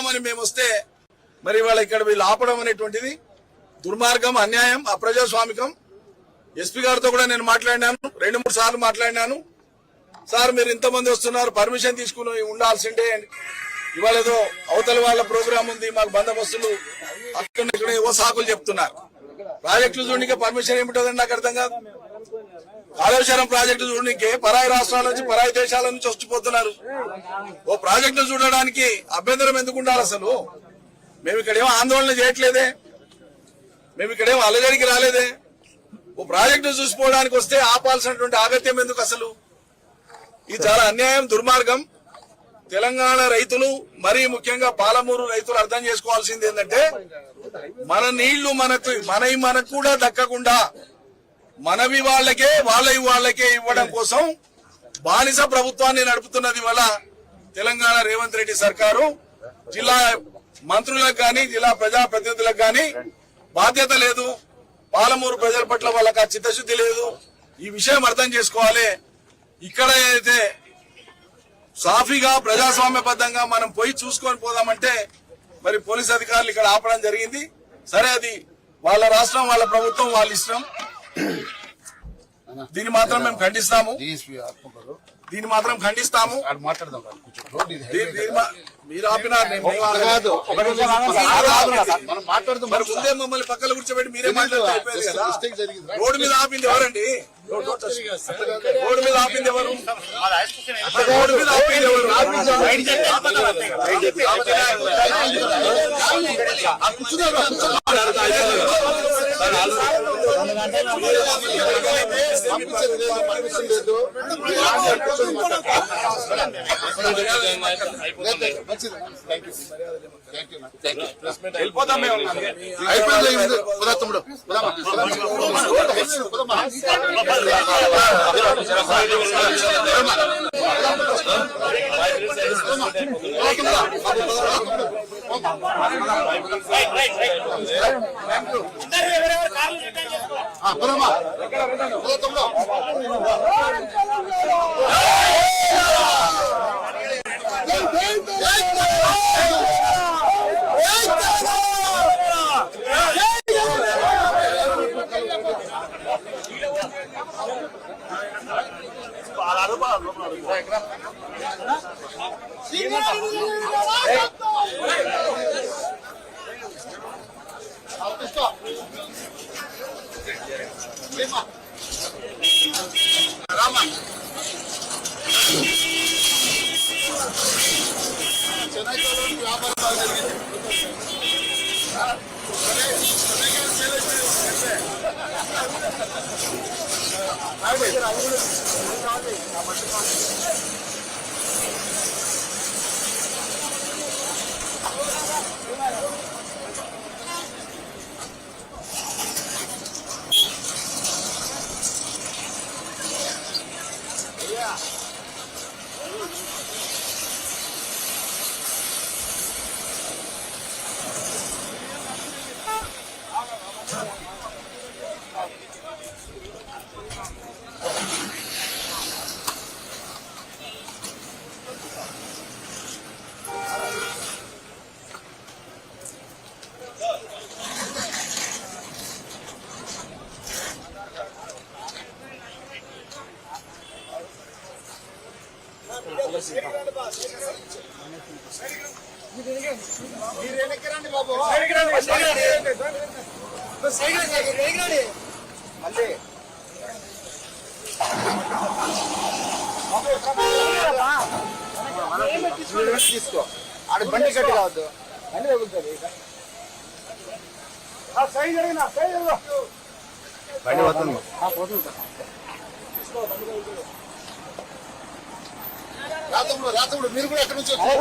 ఆపుదామని మేము వస్తే మరి ఇవాళ ఇక్కడ వీళ్ళు ఆపడం అనేటువంటిది దుర్మార్గం, అన్యాయం, అప్రజాస్వామికం. ఎస్పీ గారితో కూడా నేను మాట్లాడినాను, 2-3 సార్లు మాట్లాడినాను. సార్ మీరు ఇంతమంది వస్తున్నారు, పర్మిషన్ తీసుకుని ఉండాల్సిందే. ఇవాళ ఏదో అవతల వాళ్ళ ప్రోగ్రామ్ ఉంది, మాకు బందోబస్తులు అక్కడ ఇక్కడ ఏవో సాకులు చెప్తున్నారు. ప్రాజెక్టులు చూడడానికి పర్మిషన్ ఏమిటోదని నాకు అర్థం కాదు. కాళేశ్వరం ప్రాజెక్టు చూడడానికి పరాయి రాష్ట్రాల నుంచి, పరాయి దేశాల నుంచి వచ్చిపోతున్నారు. ఓ ప్రాజెక్టులు చూడడానికి అభ్యంతరం ఎందుకు ఉండాలి? అసలు మేము ఇక్కడేమో ఆందోళన చేయట్లేదే, మేము ఇక్కడేమో అలజడికి రాలేదే. ఓ ప్రాజెక్టు చూసిపోవడానికి వస్తే ఆపాల్సినటువంటి ఆగత్యం ఎందుకు? అసలు ఇది చాలా అన్యాయం, దుర్మార్గం. తెలంగాణ రైతులు, మరీ ముఖ్యంగా పాలమూరు రైతులు అర్థం చేసుకోవాల్సింది ఏంటంటే, మన నీళ్లు మనకు కూడా దక్కకుండా మనవి వాళ్ళకే, వాళ్ళకే ఇవ్వడం కోసం బానిస ప్రభుత్వాన్ని నడుపుతున్నది వల్ల తెలంగాణ రేవంత్ రెడ్డి సర్కారు. జిల్లా మంత్రులకు గాని, జిల్లా ప్రజాప్రతినిధులకు గాని బాధ్యత లేదు. పాలమూరు ప్రజల పట్ల వాళ్ళకి ఆ చిత్తశుద్ధి లేదు. ఈ విషయం అర్థం చేసుకోవాలి. ఇక్కడ అయితే సాఫీగా ప్రజాస్వామ్యబద్ధంగా మనం పోయి చూసుకొని పోదామంటే మరి పోలీస్ అధికారులు ఇక్కడ ఆపడం జరిగింది. సరే, అది వాళ్ళ రాష్ట్రం, వాళ్ళ ప్రభుత్వం, వాళ్ళ ఇష్టం. దీన్ని మాత్రం మేము ఖండిస్తాము. మీరు ఆపినారు, ముందే మమ్మల్ని పక్కన కూర్చోబెట్టి మీరే మాట్లాడుతూ కదా. రోడ్డు మీద ఆపింది ఎవరండి? రోడ్డు మీద ఆపింది ఎవరు? రోడ్డు మీద ఆపింది ఎవరు? వెళ్ళిపోతాం మేము. తీసుకో ఆడ బండి గట్టి కావద్దు, బండి తగులుతుంది. బండి పోతుంది. రాతముడు మీరు కూడా ఎక్కడి నుంచి వచ్చారు?